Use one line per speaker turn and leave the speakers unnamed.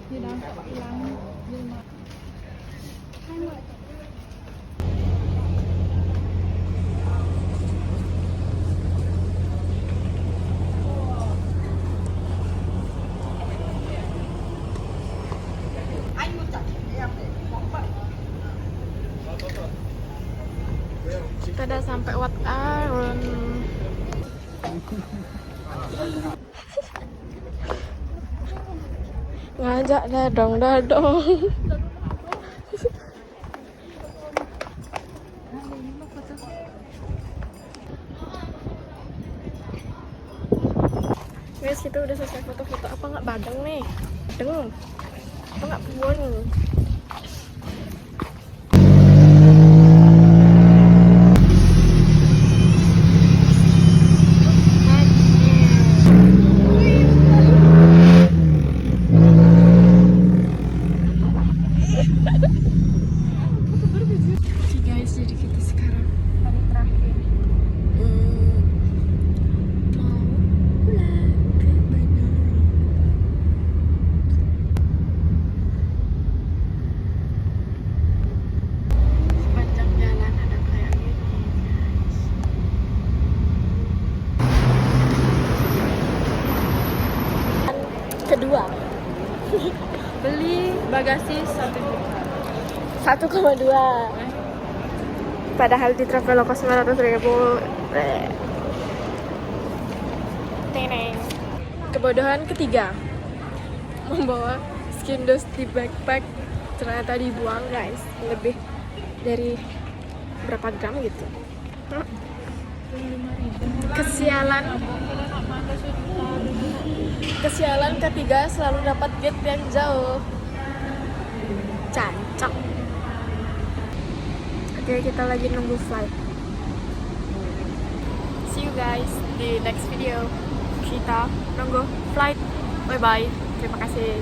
hilang lima.
Kita udah sampai Wat Arun. Ngajak dadong. Guys, kita udah selesai foto-foto. Apa nggak badeng nih? Badeng. Apa nggak puan? Oke guys, jadi kita sekarang
Hari terakhir.
mau pulang ke Bandung. Sepanjang jalan ada kayak gini guys. Kedua
Beli bagasi 1 juta.
1,2. Padahal di Traveloka 900.000. Teneng. Kebodohan ketiga, membawa Skindos di backpack ternyata dibuang guys, lebih dari berapa gram gitu. Kesialan ketiga selalu dapat gate yang jauh. Cancok. Oke, kita lagi nunggu flight. See you guys di next video. Kita nunggu flight. Bye bye. Terima kasih.